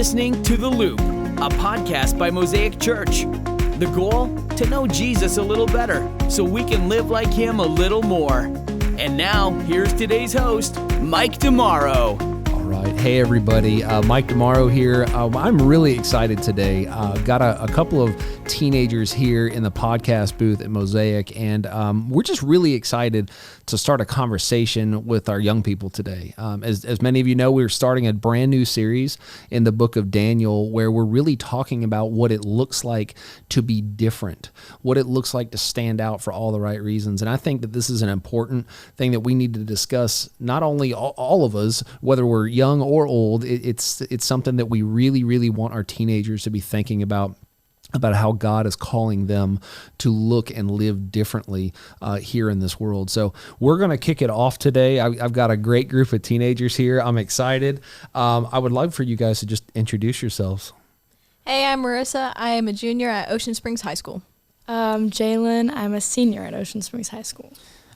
listening to The Loop, a podcast by Mosaic Church. The goal? To know Jesus a little better so we can live like him a little more. And now, here's today's host, Mike DeMauro. All right. Hey, everybody. Mike DeMauro here. I'm really excited today. Got a couple of teenagers here in the podcast booth at Mosaic, and we're just really excited to start a conversation with our young people today. As many of you know, we're starting a brand new series in the book of Daniel where we're really talking about what it looks like to be different, what it looks like to stand out for all the right reasons. And I think that this is an important thing that we need to discuss, not only all of us, whether we're young or old. It's something that we really, really want our teenagers to be thinking about how God is calling them to look and live differently here in this world. So we're going to kick it off today. I've got a great group of teenagers here. I'm excited. I would love for you guys to just introduce yourselves. Hey, I'm Marissa. I am a junior at Ocean Springs High School. Jalen. I'm a senior at Ocean Springs High School.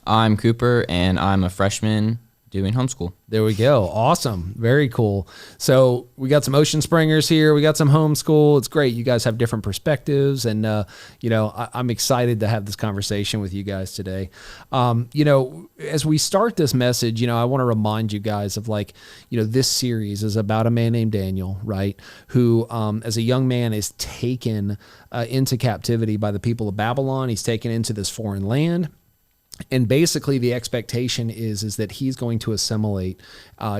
I'm Cooper, and I'm a freshman doing homeschool. There we go. Awesome. Very cool. So we got some Ocean Springers here. We got some homeschool. It's great. You guys have different perspectives. And, I'm excited to have this conversation with you guys today. As we start this message, I want to remind you guys of this series is about a man named Daniel, right? Who, as a young man is taken into captivity by the people of Babylon. He's taken into this foreign land. And basically the expectation is that he's going to assimilate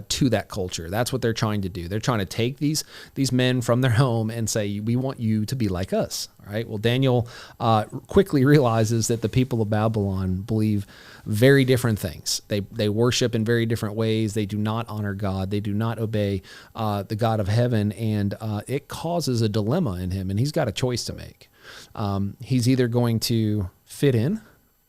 to that culture. That's what they're trying to do. They're trying to take these men from their home and say, we want you to be like us. All right. Well, Daniel quickly realizes that the people of Babylon believe very different things. They worship in very different ways. They do not honor God. They do not obey the God of heaven. And it causes a dilemma in him. And he's got a choice to make. He's either going to fit in,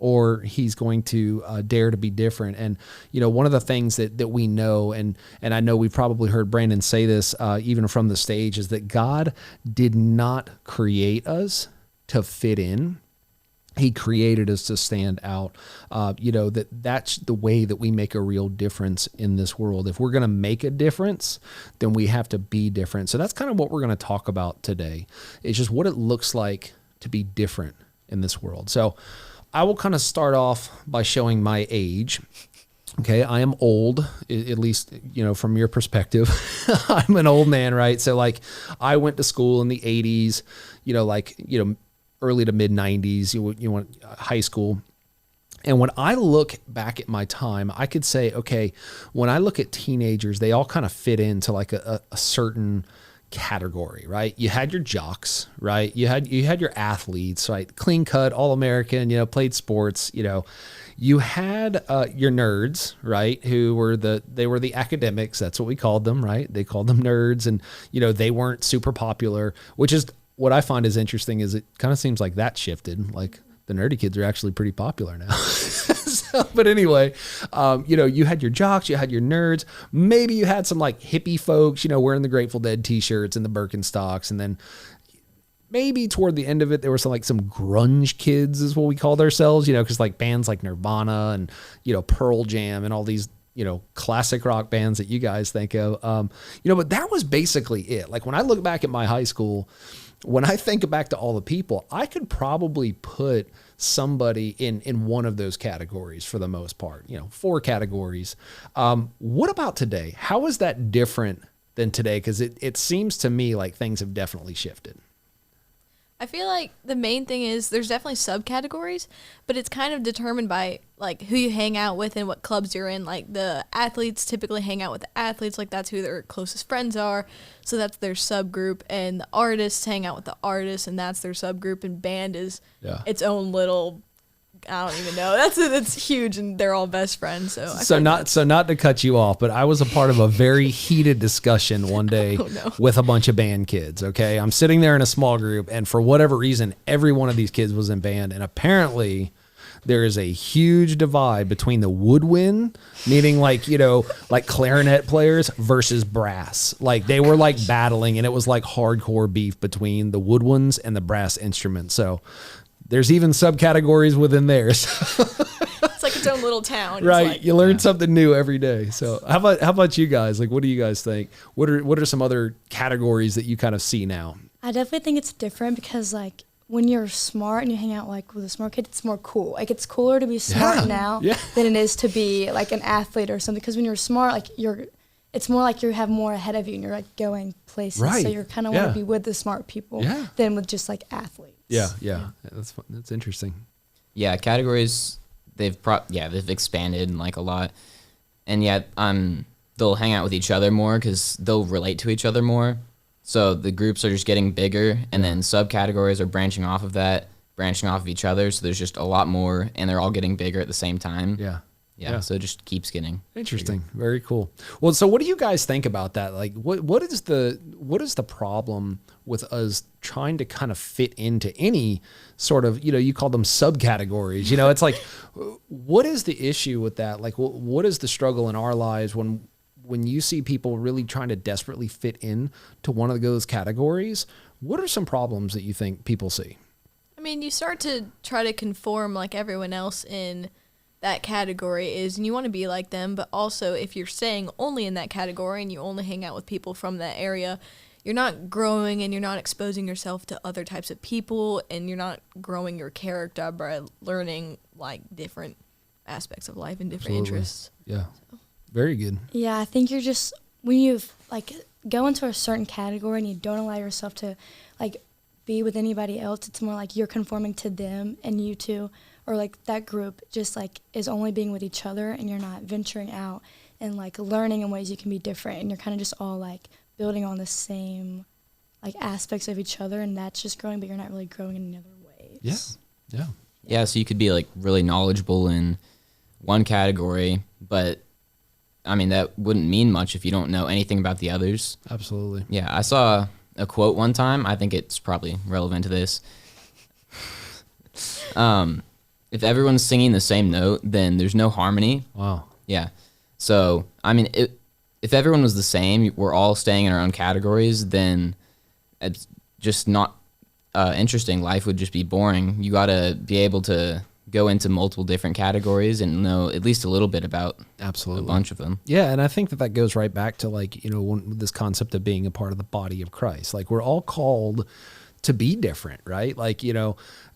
or he's going to dare to be different. And, one of the things that we know, and I know we've probably heard Brandon say this even from the stage, is that God did not create us to fit in. He created us to stand out. That's the way that we make a real difference in this world. If we're going to make a difference, then we have to be different. So that's kind of what we're going to talk about today. It's just what it looks like to be different in this world. So I will kind of start off by showing my age. Okay, I am old, at least, from your perspective. I'm an old man, right? So, I went to school in the 80s, early to mid 90s, you want high school. And when I look back at my time, I could say, okay, when I look at teenagers, they all kind of fit into a certain category, right? You had your jocks, right? You had your athletes, right? Clean cut, all American, played sports, you had your nerds, right? Who were the academics. That's what we called them, right? They called them nerds, and they weren't super popular, which is what I find is interesting. Is it kind of seems like that shifted, the nerdy kids are actually pretty popular now. But anyway, you had your jocks, you had your nerds. Maybe you had some hippie folks, wearing the Grateful Dead t-shirts and the Birkenstocks. And then maybe toward the end of it, there were some grunge kids is what we called ourselves, because bands like Nirvana and, Pearl Jam and all these, classic rock bands that you guys think of. But that was basically it. When I look back at my high school, when I think back to all the people, I could probably put somebody in one of those categories for the most part, 4 categories. What about today? How is that different than today? Because it seems to me like things have definitely shifted. I feel like the main thing is there's definitely subcategories, but it's kind of determined by who you hang out with and what clubs you're in. The athletes typically hang out with the athletes, that's who their closest friends are, so that's their subgroup. And the artists hang out with the artists, and that's their subgroup. And band is its own little, I don't even know. That's huge, and they're all best friends. So not to cut you off, but I was a part of a very heated discussion one day with a bunch of band kids. Okay, I'm sitting there in a small group, and for whatever reason, every one of these kids was in band, and apparently there is a huge divide between the woodwind, meaning clarinet players versus brass. They were battling, and it was hardcore beef between the woodwinds and the brass instruments. So there's even subcategories within theirs. It's like a its own little town. It's Right. like- You learn something new every day. So how about you guys? Like, what do you guys think? What are some other categories that you kind of see now? I definitely think it's different because like when you're smart and you hang out like with a smart kid, it's more cool. Like it's cooler to be smart now than it is to be like an athlete or something. Because when you're smart, like it's more like you have more ahead of you and you're like going places. Right. So you're kind of want to be with the smart people than with just like athletes. Yeah. That's fun. That's interesting. Yeah, categories they've expanded like a lot, and yet they'll hang out with each other more because they'll relate to each other more. So the groups are just getting bigger, and then subcategories are branching off of that, branching off of each other. So there's just a lot more, and they're all getting bigger at the same time. Yeah. So it just keeps getting interesting. bigger. Very cool. Well, so what do you guys think about that? Like, what is the problem with us trying to kind of fit into any sort of, you call them subcategories? It's like, what is the issue with that? Like, what is the struggle in our lives when you see people really trying to desperately fit in to one of those categories? What are some problems that you think people see? I mean, you start to try to conform like everyone else in that category is, and you want to be like them, but also if you're staying only in that category and you only hang out with people from that area, you're not growing and you're not exposing yourself to other types of people, and you're not growing your character by learning like different aspects of life and different interests. Yeah. Very good. Yeah, I think you're just, when you like go into a certain category and you don't allow yourself to like be with anybody else, it's more like you're conforming to them, and you two, or like that group just like is only being with each other, and you're not venturing out and like learning in ways you can be different, and you're kind of just all like building on the same like aspects of each other, and that's just growing, but you're not really growing in any other ways. Yeah, so you could be like really knowledgeable in one category, but I mean that wouldn't mean much if you don't know anything about the others. Absolutely. Yeah, I saw a quote one time, I think it's probably relevant to this. If everyone's singing the same note, then there's no harmony. Wow. Yeah. So, I mean, if everyone was the same, we're all staying in our own categories, then it's just not interesting. Life would just be boring. You got to be able to go into multiple different categories and know at least a little bit about a bunch of them. Yeah, and I think that goes right back to like, this concept of being a part of the body of Christ. Like we're all called to be different, right? Like,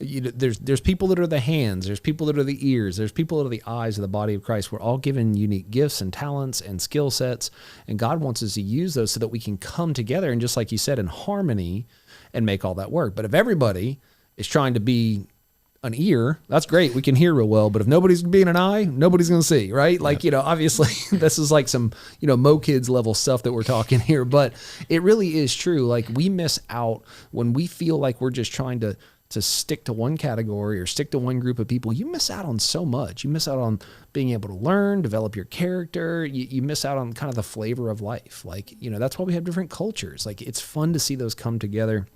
there's people that are the hands, there's people that are the ears, there's people that are the eyes of the body of Christ. We're all given unique gifts and talents and skill sets, and God wants us to use those so that we can come together and, just like you said, in harmony and make all that work. But if everybody is trying to be an ear, that's great, we can hear real well, but if nobody's being an eye, nobody's gonna see, right? Like, obviously this is like some Mo Kids level stuff that we're talking here, but it really is true. Like we miss out when we feel like we're just trying to stick to one category or stick to one group of people. You miss out on so much. You miss out on being able to learn, develop your character. You miss out on kind of the flavor of life. Like, that's why we have different cultures. Like it's fun to see those come together.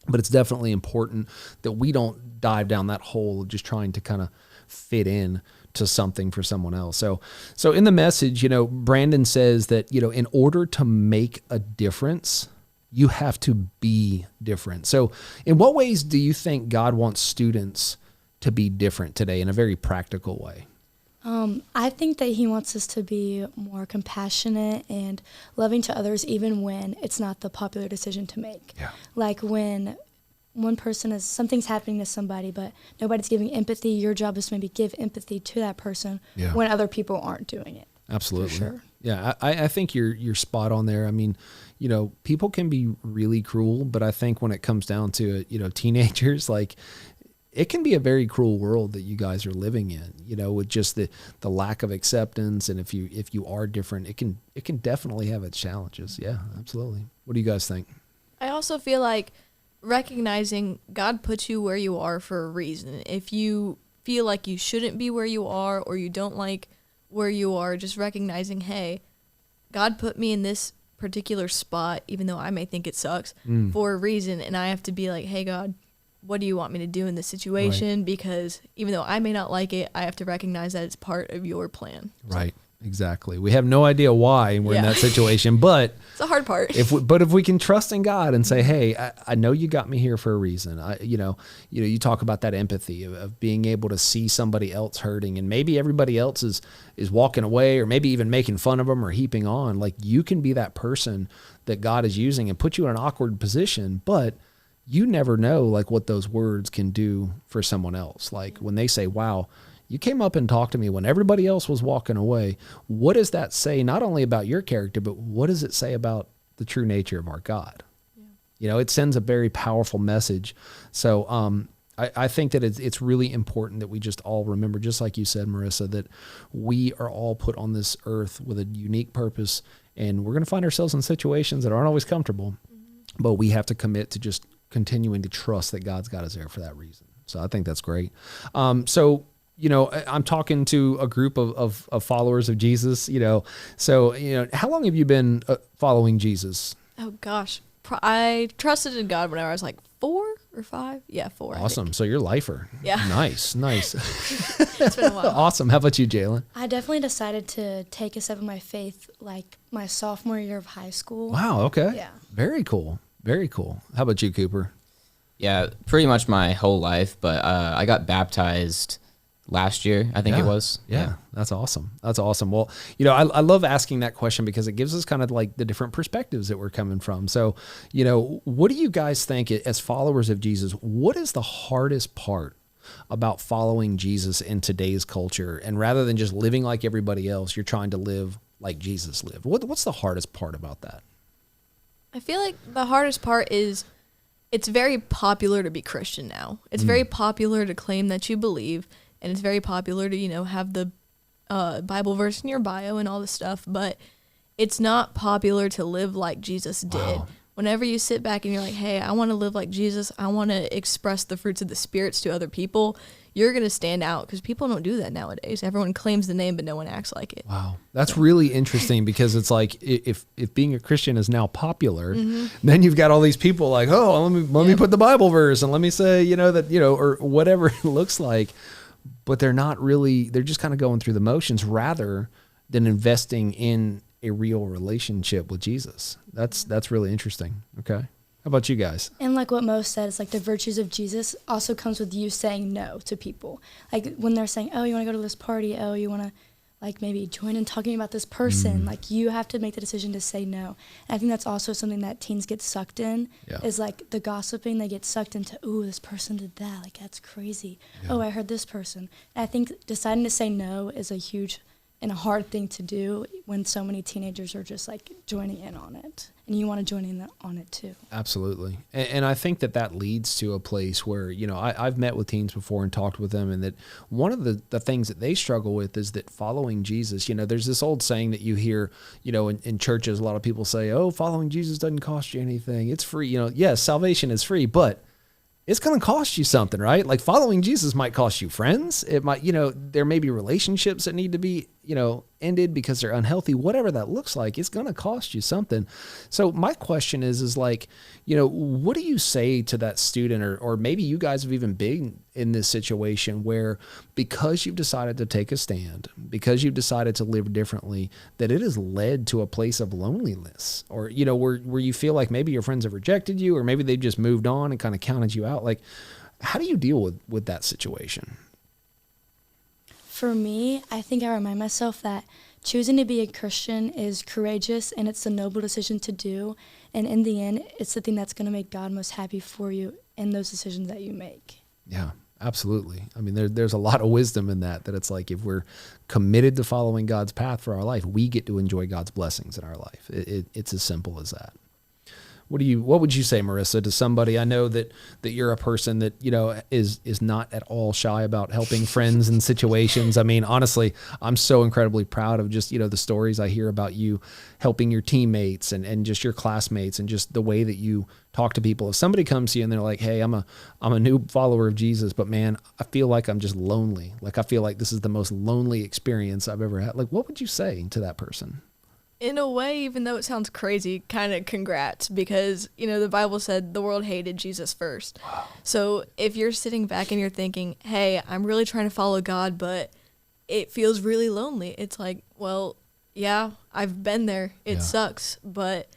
But it's definitely important that we don't dive down that hole of just trying to kind of fit in to something for someone else. So in the message, Brandon says that, in order to make a difference, you have to be different. So in what ways do you think God wants students to be different today in a very practical way? I think that he wants us to be more compassionate and loving to others, even when it's not the popular decision to make. Yeah. Like when one person something's happening to somebody, but nobody's giving empathy, your job is to maybe give empathy to that person when other people aren't doing it. Absolutely. For sure. Yeah, I think you're spot on there. I mean, people can be really cruel, but I think when it comes down to it, teenagers, like, it can be a very cruel world that you guys are living in, with just the lack of acceptance. And if you are different, it can definitely have its challenges. Yeah, absolutely. What do you guys think? I also feel like recognizing God puts you where you are for a reason. If you feel like you shouldn't be where you are, or you don't like where you are, just recognizing, hey, God put me in this particular spot, even though I may think it sucks, for a reason. And I have to be like, hey, God, what do you want me to do in this situation? Right. Because even though I may not like it, I have to recognize that it's part of your plan. Right. Exactly. We have no idea why we're in that situation, but it's the hard part. If we can trust in God and say, hey, I know you got me here for a reason. You talk about that empathy of being able to see somebody else hurting, and maybe everybody else is walking away, or maybe even making fun of them or heaping on. Like, you can be that person that God is using and put you in an awkward position, but you never know like what those words can do for someone else. Like when they say, wow, you came up and talked to me when everybody else was walking away. What does that say not only about your character, but what does it say about the true nature of our God? Yeah. It sends a very powerful message. So I think that it's really important that we just all remember, just like you said, Marissa, that we are all put on this earth with a unique purpose, and we're going to find ourselves in situations that aren't always comfortable, but we have to commit to just continuing to trust that God's got us there for that reason. So I think that's great. I'm talking to a group of followers of Jesus, so how long have you been following Jesus? Oh gosh. I trusted in God whenever I was like 4 or 5. Yeah, 4. Awesome. So you're a lifer. Yeah. Nice. It's been a while. Awesome. How about you, Jalen? I definitely decided to take a step of my faith like my sophomore year of high school. Wow. Okay. Yeah. Very cool. Very cool. How about you, Cooper? Yeah, pretty much my whole life, but I got baptized last year, I think it was. Yeah, that's awesome. That's awesome. Well, I love asking that question because it gives us kind of like the different perspectives that we're coming from. So, what do you guys think as followers of Jesus, what is the hardest part about following Jesus in today's culture? And rather than just living like everybody else, you're trying to live like Jesus lived. What's the hardest part about that? I feel like the hardest part is it's very popular to be Christian now. It's very popular to claim that you believe, and it's very popular to, have the Bible verse in your bio and all this stuff, but it's not popular to live like Jesus did. Wow. Whenever you sit back and you're like, hey, I want to live like Jesus, I want to express the fruits of the spirits to other people, you're going to stand out because people don't do that nowadays. Everyone claims the name, but no one acts like it. Wow. That's really interesting because it's like if being a Christian is now popular, then you've got all these people like, oh, let me put the Bible verse and let me say, or whatever it looks like. But they're not really, they're just kind of going through the motions rather than investing in a real relationship with Jesus. That's really interesting. Okay. How about you guys? And like what Mo said, it's like the virtues of Jesus also comes with you saying no to people. Like when they're saying, oh, you want to go to this party? Oh, you want to like maybe join in talking about this person? Like you have to make the decision to say no. And I think that's also something that teens get sucked in is like the gossiping. They get sucked into, ooh, this person did that. Like that's crazy. Yeah. Oh, I heard this person. And I think deciding to say no is a huge and a hard thing to do when so many teenagers are just like joining in on it, and you want to join in on it too. Absolutely. And I think that leads to a place where, I've met with teens before and talked with them, and that one of the things that they struggle with is that following Jesus, there's this old saying that you hear, in churches, a lot of people say, oh, following Jesus doesn't cost you anything. It's free. Yes, salvation is free, but it's going to cost you something, right? Like following Jesus might cost you friends. It might, there may be relationships that need to be, ended because they're unhealthy, whatever that looks like, it's going to cost you something. So my question is like, what do you say to that student, or maybe you guys have even been in this situation where because you've decided to take a stand, because you've decided to live differently, that it has led to a place of loneliness, or, where you feel like maybe your friends have rejected you, or maybe they've just moved on and kind of counted you out. Like, how do you deal with that situation? For me, I think I remind myself that choosing to be a Christian is courageous and it's a noble decision to do. And in the end, it's the thing that's going to make God most happy for you in those decisions that you make. Yeah, absolutely. I mean, there's a lot of wisdom in that it's like if we're committed to following God's path for our life, we get to enjoy God's blessings in our life. It's as simple as that. What would you say, Marissa, to somebody? I know that you're a person that, is not at all shy about helping friends in situations. I mean, honestly, I'm so incredibly proud of just, the stories I hear about you helping your teammates and just your classmates and just the way that you talk to people. If somebody comes to you and they're like, hey, I'm a new follower of Jesus, but man, I feel like I'm just lonely. Like, I feel like this is the most lonely experience I've ever had. Like, what would you say to that person? In a way, even though it sounds crazy, kind of congrats, because, the Bible said the world hated Jesus first. Wow. So if you're sitting back and you're thinking, hey, I'm really trying to follow God, but it feels really lonely. It's like, well, yeah, I've been there. It sucks, but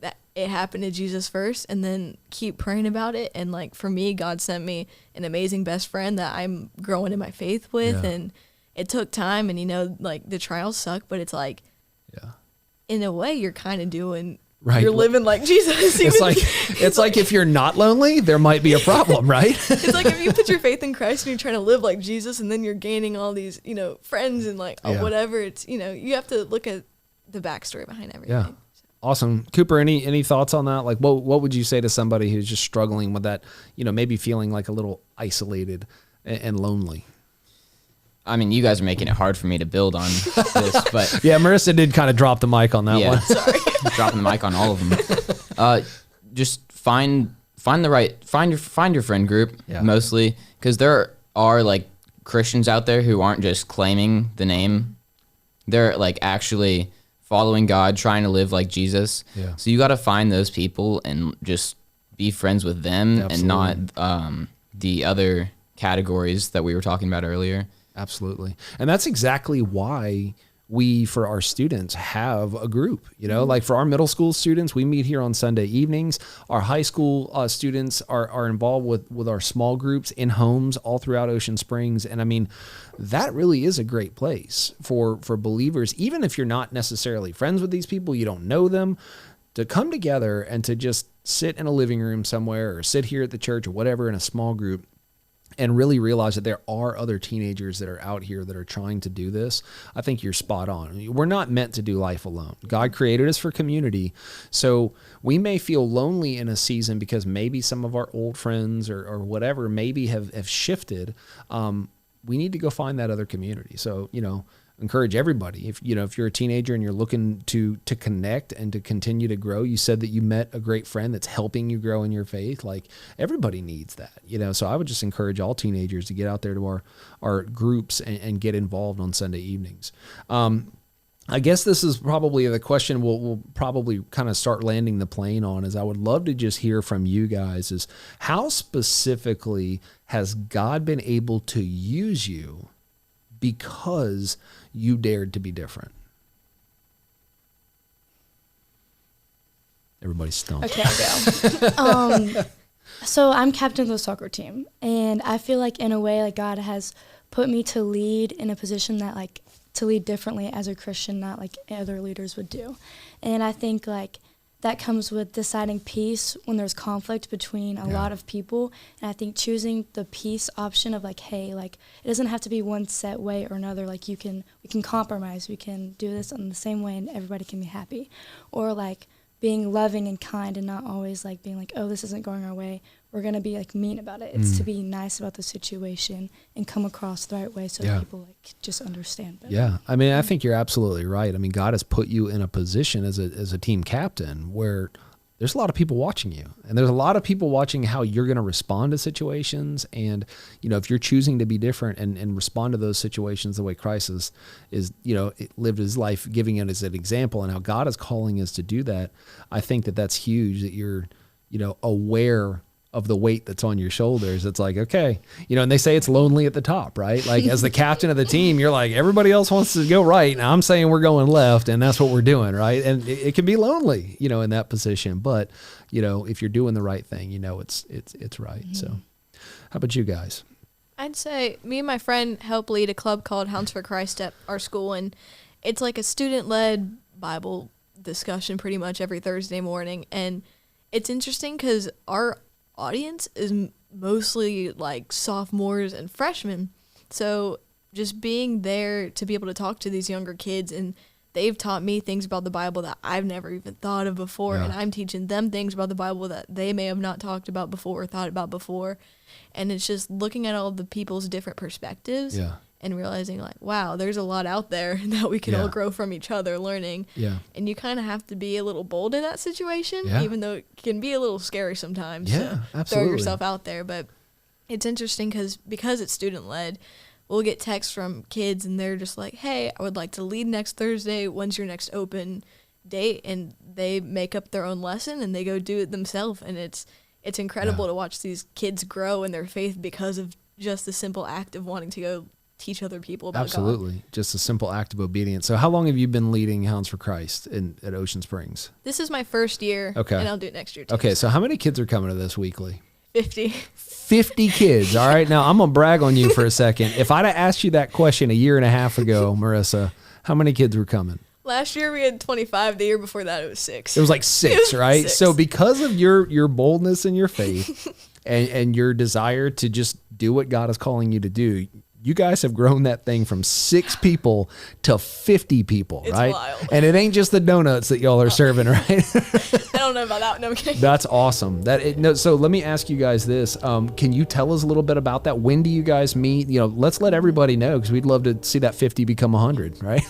that it happened to Jesus first, and then keep praying about it. And like for me, God sent me an amazing best friend that I'm growing in my faith with, and it took time. And like the trials suck, but it's like, in a way, you're kind of doing. Right. You're living like Jesus. It's like if you're not lonely, there might be a problem, right? It's like if you put your faith in Christ and you're trying to live like Jesus, and then you're gaining all these, friends and like whatever. It's you have to look at the backstory behind everything. Yeah. Awesome. Cooper, any thoughts on that? Like what would you say to somebody who's just struggling with that, maybe feeling like a little isolated and lonely? I mean, you guys are making it hard for me to build on this, but yeah, Marissa did kind of drop the mic on that one. Sorry. Dropping the mic on all of them. Just find your friend group mostly, because there are like Christians out there who aren't just claiming the name. They're like actually following God, trying to live like Jesus. Yeah. So you got to find those people and just be friends with them. Absolutely. And not the other categories that we were talking about earlier. Absolutely. And that's exactly why we, for our students, have a group. Like for our middle school students, we meet here on Sunday evenings. Our high school students are involved with our small groups in homes all throughout Ocean Springs. And I mean, that really is a great place for believers, even if you're not necessarily friends with these people, you don't know them, to come together and to just sit in a living room somewhere or sit here at the church or whatever in a small group, and really realize that there are other teenagers that are out here that are trying to do this. I think you're spot on. We're not meant to do life alone. God created us for community. So we may feel lonely in a season because maybe some of our old friends or whatever maybe have shifted. We need to go find that other community. So, encourage everybody. If you're a teenager and you're looking to connect and to continue to grow, you said that you met a great friend that's helping you grow in your faith. Like everybody needs that, so I would just encourage all teenagers to get out there to our groups and get involved on Sunday evenings. I guess this is probably the question we'll probably kind of start landing the plane on, is I would love to just hear from you guys is how specifically has God been able to use you because you dared to be different? Everybody's stumped. Okay, I'll go. So I'm captain of the soccer team, and I feel like in a way, like God has put me to lead in a position that like to lead differently as a Christian, not like other leaders would do. And I think like that comes with deciding peace when there's conflict between a lot of people. And I think choosing the peace option of like, hey, like it doesn't have to be one set way or another. Like we can compromise. We can do this in the same way and everybody can be happy. Or like being loving and kind and not always like being like, oh, this isn't going our way. We're going to be like mean about it. It's to be nice about the situation and come across the right way so people like just understand better. Yeah. I mean, I think you're absolutely right. I mean, God has put you in a position as a team captain where there's a lot of people watching you, and there's a lot of people watching how you're going to respond to situations. And, if you're choosing to be different and respond to those situations the way Christ is lived his life, giving it as an example, and how God is calling us to do that, I think that's huge, that you're, aware of the weight that's on your shoulders. It's like, okay, and they say it's lonely at the top, right? Like as the captain of the team, you're like, everybody else wants to go right. Now I'm saying we're going left, and that's what we're doing. Right. And it can be lonely, in that position, but if you're doing the right thing, it's right. Mm-hmm. So how about you guys? I'd say me and my friend help lead a club called Hounds for Christ at our school. And it's like a student-led Bible discussion pretty much every Thursday morning. And it's interesting because our audience is mostly like sophomores and freshmen, so just being there to be able to talk to these younger kids, and they've taught me things about the Bible that I've never even thought of before, and I'm teaching them things about the Bible that they may have not talked about before or thought about before. And it's just looking at all the people's different perspectives and realizing like, wow, there's a lot out there that we can all grow from each other learning. Yeah. And you kind of have to be a little bold in that situation, even though it can be a little scary sometimes to throw yourself out there. But it's interesting because it's student-led, we'll get texts from kids and they're just like, hey, I would like to lead next Thursday. When's your next open date? And they make up their own lesson and they go do it themselves. And it's incredible to watch these kids grow in their faith because of just the simple act of wanting to go teach other people about God. Absolutely. Just a simple act of obedience. So how long have you been leading Hounds for Christ at Ocean Springs? This is my first year, Okay. and I'll do it next year too. Okay, so how many kids are coming to this weekly? 50. 50 kids. All right, now I'm going to brag on you for a second. If I'd have asked you that question a year and a half ago, Marissa, how many kids were coming? Last year we had 25. The year before that it was 6. It was like 6, right? 6. So because of your boldness and your faith and your desire to just do what God is calling you to do, you guys have grown that thing from 6 people to 50 people, It's right? wild. And it ain't just the donuts that y'all are serving, right? I don't know about that. No, I'm kidding. That's awesome. So let me ask you guys this. Can you tell us a little bit about that? When do you guys meet? Let's let everybody know, because we'd love to see that 50 become 100, right?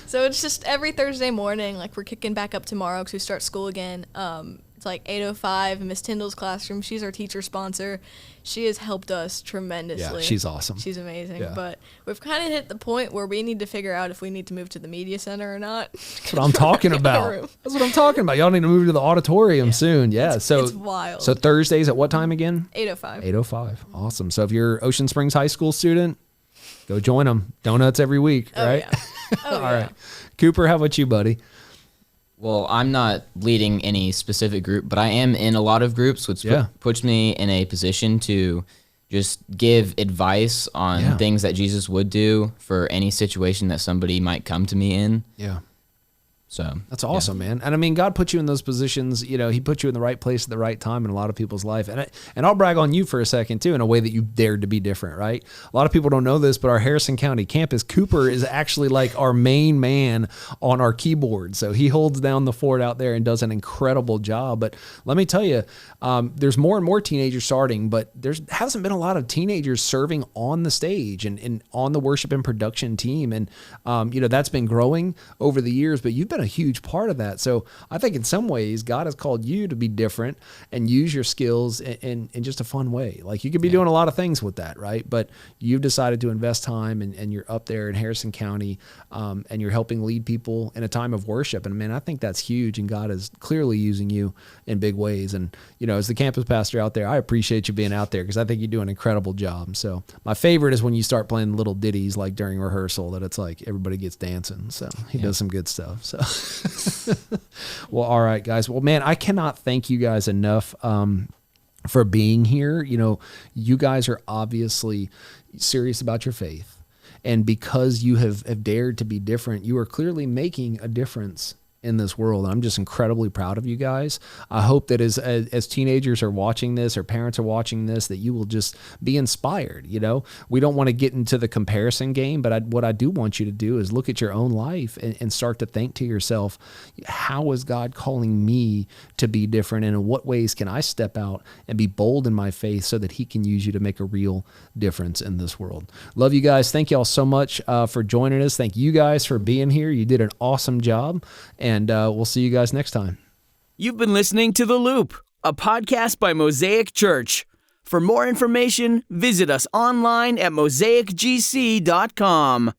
So it's just every Thursday morning. Like, we're kicking back up tomorrow because we start school again. It's like 8:05 in Miss Tyndall's classroom. She's our teacher sponsor. She has helped us tremendously. Yeah, she's awesome. She's amazing. Yeah. But we've kind of hit the point where we need to figure out if we need to move to the media center or not. That's what I'm talking about. That's what I'm talking about. Y'all need to move to the auditorium soon. Yeah. It's wild. So Thursdays at what time again? 8:05. 8:05. Awesome. So if you're Ocean Springs High School student, go join them. Donuts every week, Oh, right? yeah. Oh, All yeah. right. Cooper, how about you, buddy? Well, I'm not leading any specific group, but I am in a lot of groups, which Yeah. puts me in a position to just give advice on Yeah. things that Jesus would do for any situation that somebody might come to me in. Yeah. So That's awesome, man. And I mean, God put you in those positions. He put you in the right place at the right time in a lot of people's life. And I'll brag on you for a second too, in a way that you dared to be different, right? A lot of people don't know this, but our Harrison County campus, Cooper is actually like our main man on our keyboard. So he holds down the fort out there and does an incredible job. But let me tell you, there's more and more teenagers starting, but there hasn't been a lot of teenagers serving on the stage and on the worship and production team. And, that's been growing over the years, but you've been a huge part of that. So I think in some ways God has called you to be different and use your skills in just a fun way. Like, you could be doing a lot of things with that, right? But you've decided to invest time and you're up there in Harrison County and you're helping lead people in a time of worship. And man, I think that's huge, and God is clearly using you in big ways. And, as the campus pastor out there, I appreciate you being out there because I think you do an incredible job. So my favorite is when you start playing little ditties like during rehearsal that it's like everybody gets dancing. So he does some good stuff. So well, all right, guys. Well, man, I cannot thank you guys enough for being here. You guys are obviously serious about your faith. And because you have dared to be different, you are clearly making a difference in this world. I'm just incredibly proud of you guys. I hope that as teenagers are watching this or parents are watching this, that you will just be inspired. We don't want to get into the comparison game, but what I do want you to do is look at your own life and start to think to yourself, how is God calling me to be different? And in what ways can I step out and be bold in my faith so that he can use you to make a real difference in this world? Love you guys. Thank you all so much for joining us. Thank you guys for being here. You did an awesome job. And we'll see you guys next time. You've been listening to The Loop, a podcast by Mosaic Church. For more information, visit us online at mosaicgc.com.